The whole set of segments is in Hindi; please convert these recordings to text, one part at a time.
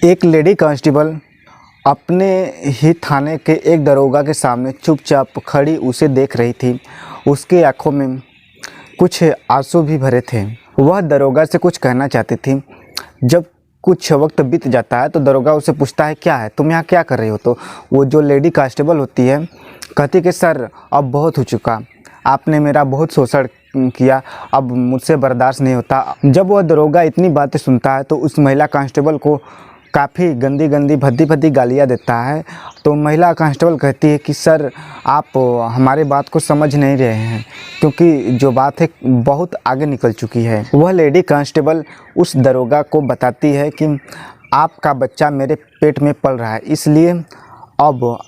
एक लेडी कांस्टेबल अपने ही थाने के एक दरोगा के सामने चुपचाप खड़ी उसे देख रही थी। उसकी आंखों में कुछ आंसू भी भरे थे। वह दरोगा से कुछ कहना चाहती थी। जब कुछ वक्त बीत जाता है तो दरोगा उसे पूछता है, क्या है, तुम यहाँ क्या कर रही हो? तो वो जो लेडी कांस्टेबल होती है कहती कि सर अब बहुत हो चुका, आपने मेरा बहुत शोषण किया, अब मुझसे बर्दाश्त नहीं होता। जब वह दरोगा इतनी बातें सुनता है तो उस महिला कांस्टेबल को काफ़ी गंदी गंदी भद्दी भद्दी गालियाँ देता है। तो महिला कांस्टेबल कहती है कि सर आप हमारे बात को समझ नहीं रहे हैं, क्योंकि जो बात है बहुत आगे निकल चुकी है। वह लेडी कांस्टेबल उस दरोगा को बताती है कि आपका बच्चा मेरे पेट में पल रहा है, इसलिए अब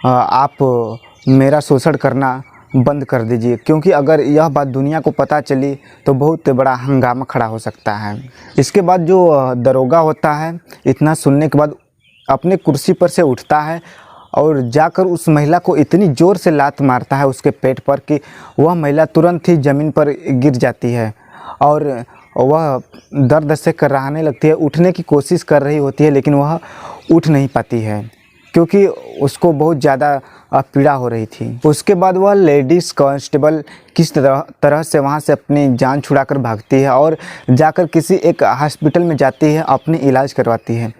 आप मेरा शोषण करना बंद कर दीजिए, क्योंकि अगर यह बात दुनिया को पता चली तो बहुत बड़ा हंगामा खड़ा हो सकता है। इसके बाद जो दरोगा होता है इतना सुनने के बाद अपने कुर्सी पर से उठता है और जाकर उस महिला को इतनी ज़ोर से लात मारता है उसके पेट पर कि वह महिला तुरंत ही ज़मीन पर गिर जाती है और वह दर्द से कराहने लगती है। उठने की कोशिश कर रही होती है लेकिन वह उठ नहीं पाती है, क्योंकि उसको बहुत ज़्यादा पीड़ा हो रही थी। उसके बाद वह लेडीज़ कांस्टेबल किस तरह से वहाँ से अपनी जान छुड़ाकर भागती है और जाकर किसी एक हॉस्पिटल में जाती है, अपनी इलाज करवाती है।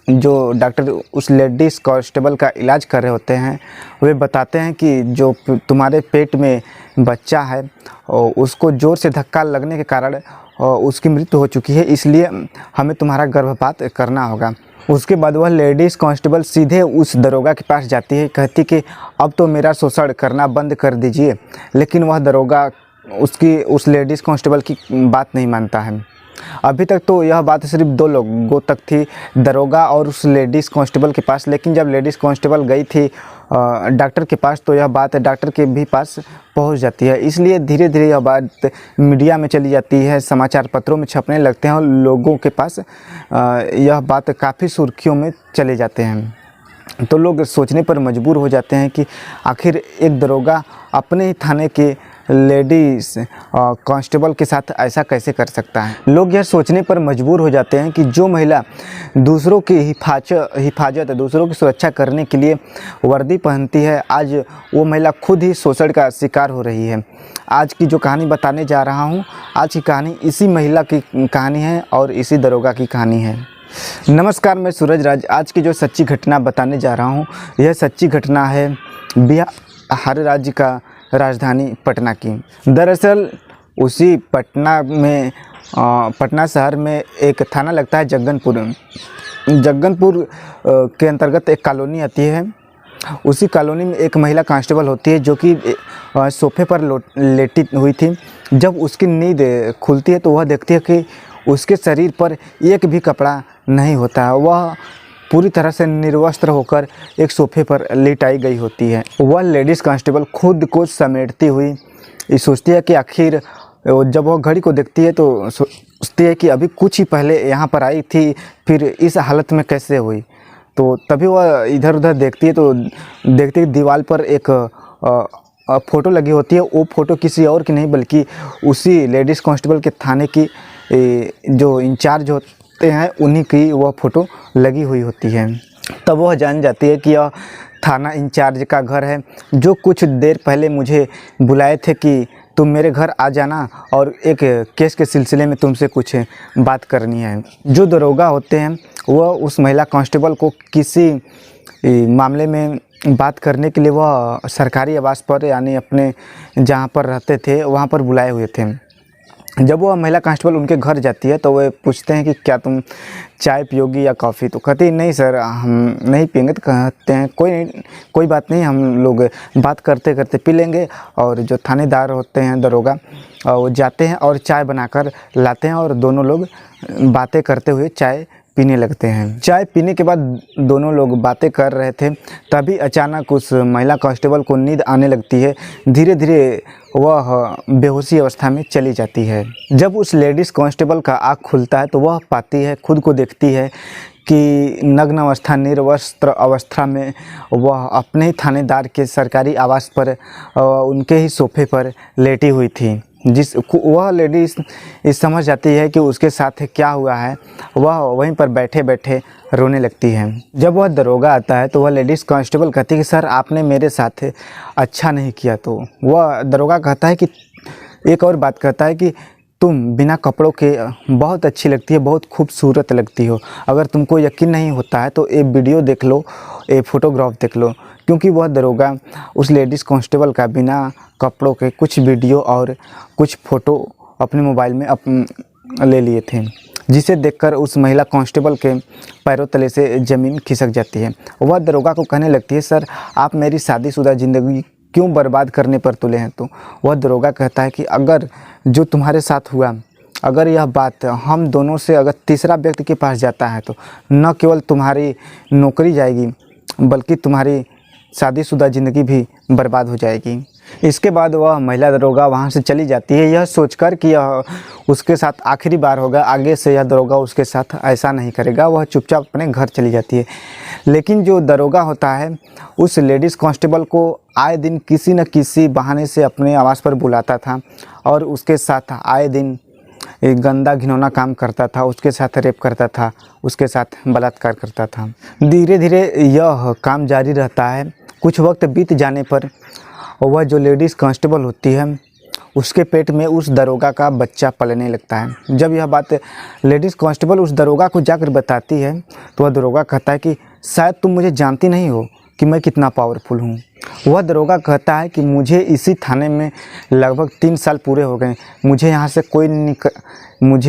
जो डॉक्टर उस लेडीज़ कांस्टेबल का इलाज कर रहे होते हैं वे बताते हैं कि जो तुम्हारे पेट में बच्चा है उसको ज़ोर से धक्का लगने के कारण उसकी मृत्यु हो चुकी है, इसलिए हमें तुम्हारा गर्भपात करना होगा। उसके बाद वह लेडीज़ कांस्टेबल सीधे उस दरोगा के पास जाती है, कहती कि अब तो मेरा शोषण करना बंद कर दीजिए, लेकिन वह दरोगा उस लेडीज़ कांस्टेबल की बात नहीं मानता है। अभी तक तो यह बात सिर्फ दो लोगों तक थी, दरोगा और उस लेडीज़ कांस्टेबल के पास, लेकिन जब लेडीज़ कांस्टेबल गई थी डॉक्टर के पास तो यह बात डॉक्टर के भी पास पहुंच जाती है। इसलिए धीरे धीरे यह बात मीडिया में चली जाती है, समाचार पत्रों में छपने लगते हैं और लोगों के पास यह बात काफ़ी सुर्खियों में चले जाते हैं। तो लोग सोचने पर मजबूर हो जाते हैं कि आखिर एक दरोगा अपने ही थाने के लेडीज़ कांस्टेबल के साथ ऐसा कैसे कर सकता है। लोग यह सोचने पर मजबूर हो जाते हैं कि जो महिला दूसरों की हिफाजत दूसरों की सुरक्षा करने के लिए वर्दी पहनती है, आज वो महिला खुद ही शोषण का शिकार हो रही है। आज की जो कहानी बताने जा रहा हूँ, आज की कहानी इसी महिला की कहानी है और इसी दरोगा की कहानी है। नमस्कार, मैं सूरज राज। आज की जो सच्ची घटना बताने जा रहा हूँ यह सच्ची घटना है बिहार राज्य का राजधानी पटना की। दरअसल उसी पटना शहर में एक थाना लगता है जगनपुर के अंतर्गत एक कॉलोनी आती है। उसी कॉलोनी में एक महिला कांस्टेबल होती है जो कि सोफे पर लेटी हुई थी। जब उसकी नींद खुलती है तो वह देखती है कि उसके शरीर पर एक भी कपड़ा नहीं होता है। वह पूरी तरह से निर्वस्त्र होकर एक सोफे पर लेटाई गई होती है। वह लेडीज़ कांस्टेबल खुद को समेटती हुई सोचती है कि आखिर, जब वह घड़ी को देखती है तो सोचती है कि अभी कुछ ही पहले यहाँ पर आई थी, फिर इस हालत में कैसे हुई। तो तभी वह इधर उधर देखती है तो देखती है दीवार पर एक फ़ोटो लगी होती है। वो फ़ोटो किसी और की नहीं बल्कि उसी लेडीज़ कांस्टेबल के थाने की जो इंचार्ज होते हैं उन्हीं की वह फ़ोटो लगी हुई होती है। तब वह जान जाती है कि यह थाना इंचार्ज का घर है, जो कुछ देर पहले मुझे बुलाए थे कि तुम मेरे घर आ जाना और एक केस के सिलसिले में तुमसे कुछ बात करनी है। जो दरोगा होते हैं वह उस महिला कांस्टेबल को किसी मामले में बात करने के लिए वह सरकारी आवास पर, यानी अपने जहाँ पर रहते थे वहाँ पर बुलाए हुए थे। जब वह महिला कांस्टेबल उनके घर जाती है तो वे पूछते हैं कि क्या तुम चाय पियोगी या कॉफ़ी? तो कहती नहीं सर, हम नहीं पियेंगे। तो कहते हैं कोई बात नहीं, हम लोग बात करते करते पी लेंगे। और जो थानेदार होते हैं दरोगा वो जाते हैं और चाय बनाकर लाते हैं और दोनों लोग बातें करते हुए चाय पीने लगते हैं। चाय पीने के बाद दोनों लोग बातें कर रहे थे, तभी अचानक उस महिला कांस्टेबल को नींद आने लगती है। धीरे धीरे वह बेहोशी अवस्था में चली जाती है। जब उस लेडीज़ कांस्टेबल का आँख खुलता है तो वह पाती है, खुद को देखती है कि नग्न अवस्था, निर्वस्त्र अवस्था में वह अपने ही थानेदार के सरकारी आवास पर उनके ही सोफे पर लेटी हुई थी। वह लेडीज़ समझ जाती है कि उसके साथ क्या हुआ है। वह वहीं पर बैठे बैठे रोने लगती है। जब वह दरोगा आता है तो वह लेडीज़ कांस्टेबल कहती है कि सर आपने मेरे साथ अच्छा नहीं किया। तो वह दरोगा कहता है कि एक और बात कहता है कि तुम बिना कपड़ों के बहुत अच्छी लगती है, बहुत खूबसूरत लगती हो। अगर तुमको यकीन नहीं होता है तो ये वीडियो देख लो, ये फ़ोटोग्राफ देख लो। क्योंकि वह दरोगा उस लेडीज़ कांस्टेबल का बिना कपड़ों के कुछ वीडियो और कुछ फ़ोटो अपने मोबाइल में ले लिए थे, जिसे देखकर उस महिला कांस्टेबल के पैरों तले से ज़मीन खिसक जाती है। वह दरोगा को कहने लगती है सर आप मेरी शादीशुदा ज़िंदगी क्यों बर्बाद करने पर तुले हैं। तो वह दरोगा कहता है कि अगर जो तुम्हारे साथ हुआ, अगर यह बात हम दोनों से अगर तीसरा व्यक्ति के पास जाता है तो न केवल तुम्हारी नौकरी जाएगी बल्कि तुम्हारी शादीशुदा ज़िंदगी भी बर्बाद हो जाएगी। इसके बाद वह महिला दरोगा वहाँ से चली जाती है, यह सोचकर कि यह उसके साथ आखिरी बार होगा, आगे से यह दरोगा उसके साथ ऐसा नहीं करेगा। वह चुपचाप अपने घर चली जाती है। लेकिन जो दरोगा होता है उस लेडीज़ कांस्टेबल को आए दिन किसी न किसी बहाने से अपने आवास पर बुलाता था और उसके साथ आए दिन एक गंदा घिनौना काम करता था, उसके साथ रेप करता था, उसके साथ बलात्कार करता था। धीरे धीरे यह काम जारी रहता है। कुछ वक्त बीत जाने पर वह जो लेडीज़ कांस्टेबल होती है उसके पेट में उस दरोगा का बच्चा पलने लगता है। जब यह बात लेडीज़ कांस्टेबल उस दरोगा को जाकर बताती है तो वह दरोगा कहता है कि शायद तुम मुझे जानती नहीं हो कि मैं कितना पावरफुल हूँ। वह दरोगा कहता है कि मुझे इसी थाने में लगभग 3 साल पूरे हो गए, मुझे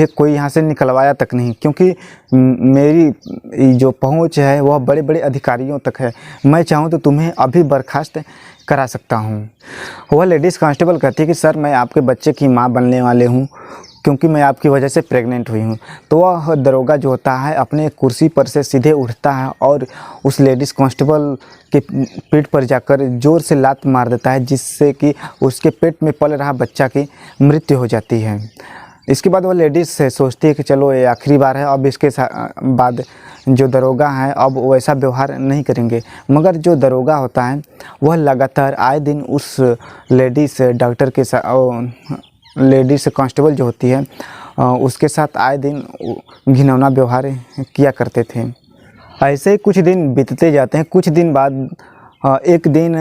कोई यहाँ से निकलवाया तक नहीं, क्योंकि मेरी जो पहुँच है वह बड़े बड़े अधिकारियों तक है। मैं चाहूँ तो तुम्हें अभी बर्खास्त करा सकता हूँ। वह लेडीज़ कांस्टेबल कहती है कि सर मैं आपके बच्चे की माँ बनने वाले हूँ, क्योंकि मैं आपकी वजह से प्रेग्नेंट हुई हूँ। तो वह दरोगा जो होता है अपने कुर्सी पर से सीधे उठता है और उस लेडीज़ कांस्टेबल के पीठ पर जाकर ज़ोर से लात मार देता है, जिससे कि उसके पेट में पल रहा बच्चा की मृत्यु हो जाती है। इसके बाद वह लेडीज़ से सोचती है कि चलो ये आखिरी बार है, अब इसके बाद जो दरोगा है अब वैसा व्यवहार नहीं करेंगे। मगर जो दरोगा होता है वह लगातार आए दिन उस लेडीज़ डॉक्टर के साथ, लेडीज़ कांस्टेबल जो होती है उसके साथ आए दिन घिनौना व्यवहार किया करते थे। ऐसे ही कुछ दिन बीतते जाते हैं। कुछ दिन बाद एक दिन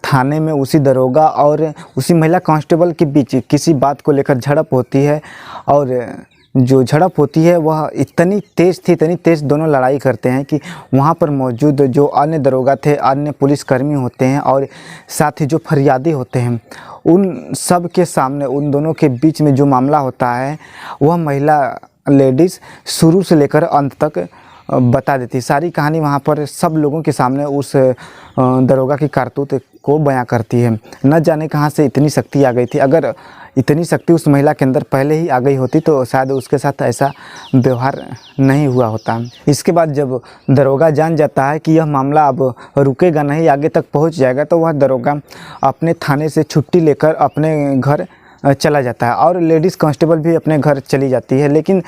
थाने में उसी दरोगा और उसी महिला कांस्टेबल के बीच किसी बात को लेकर झड़प होती है और जो झड़प होती है वह इतनी तेज़ दोनों लड़ाई करते हैं कि वहाँ पर मौजूद जो अन्य दरोगा थे, अन्य पुलिसकर्मी होते हैं और साथ ही जो फरियादी होते हैं, उन सब के सामने उन दोनों के बीच में जो मामला होता है वह महिला लेडीज़ शुरू से लेकर अंत तक बता देती। सारी कहानी वहाँ पर सब लोगों के सामने उस दरोगा की कारतूत को बयां करती है। न जाने कहाँ से इतनी शक्ति आ गई थी। अगर इतनी शक्ति उस महिला के अंदर पहले ही आ गई होती तो शायद उसके साथ ऐसा व्यवहार नहीं हुआ होता। इसके बाद जब दरोगा जान जाता है कि यह मामला अब रुकेगा नहीं, आगे तक पहुंच जाएगा, तो वह दरोगा अपने थाने से छुट्टी लेकर अपने घर चला जाता है और लेडीज़ कांस्टेबल भी अपने घर चली जाती है। लेकिन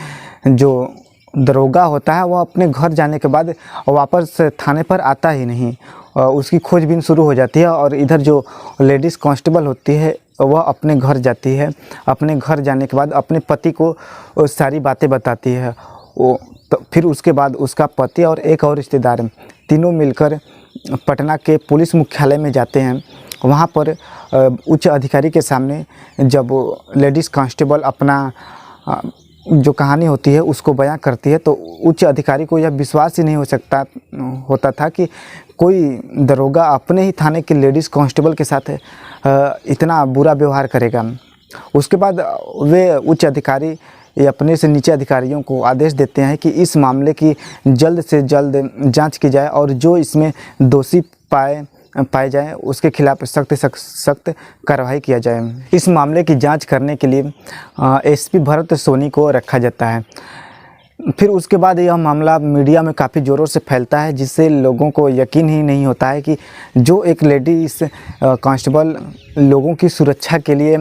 जो दरोगा होता है वह अपने घर जाने के बाद वापस थाने पर आता ही नहीं। उसकी खोजबीन शुरू हो जाती है और इधर जो लेडीज़ कांस्टेबल होती है वह अपने घर जाती है। अपने घर जाने के बाद अपने पति को सारी बातें बताती है। तो फिर उसके बाद उसका पति और एक और रिश्तेदार तीनों मिलकर पटना के पुलिस मुख्यालय में जाते हैं। वहाँ पर उच्च अधिकारी के सामने जब लेडीज़ कांस्टेबल अपना जो कहानी होती है उसको बयां करती है तो उच्च अधिकारी को यह विश्वास ही नहीं होता था कि कोई दरोगा अपने ही थाने के लेडीज़ कांस्टेबल के साथ इतना बुरा व्यवहार करेगा। उसके बाद वे उच्च अधिकारी अपने से नीचे अधिकारियों को आदेश देते हैं कि इस मामले की जल्द से जल्द जांच की जाए और जो इसमें दोषी पाए जाए उसके खिलाफ सख्त से सख्त कार्रवाई किया जाए। इस मामले की जांच करने के लिए एसपी भरत सोनी को रखा जाता है। फिर उसके बाद यह मामला मीडिया में काफ़ी ज़ोरों से फैलता है, जिससे लोगों को यकीन ही नहीं होता है कि जो एक लेडीज़ कांस्टेबल लोगों की सुरक्षा के लिए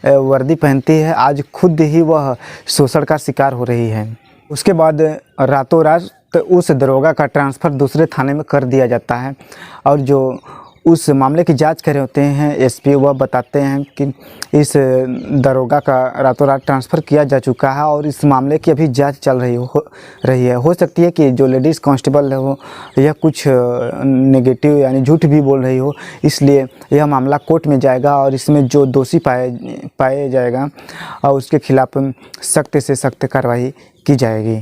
वर्दी पहनती है, आज खुद ही वह शोषण का शिकार हो रही है। उसके बाद रातों रात उस दरोगा का ट्रांसफ़र दूसरे थाने में कर दिया जाता है और जो उस मामले की जांच कर रहे होते हैं एसपी, वह बताते हैं कि इस दरोगा का रातों रात ट्रांसफ़र किया जा चुका है और इस मामले की अभी जांच चल रही है। हो सकती है कि जो लेडीज़ कांस्टेबल है वो यह कुछ नेगेटिव यानी झूठ भी बोल रही हो, इसलिए यह मामला कोर्ट में जाएगा और इसमें जो दोषी पाए जाएगा और उसके खिलाफ सख्त से सख्त कार्रवाई की जाएगी।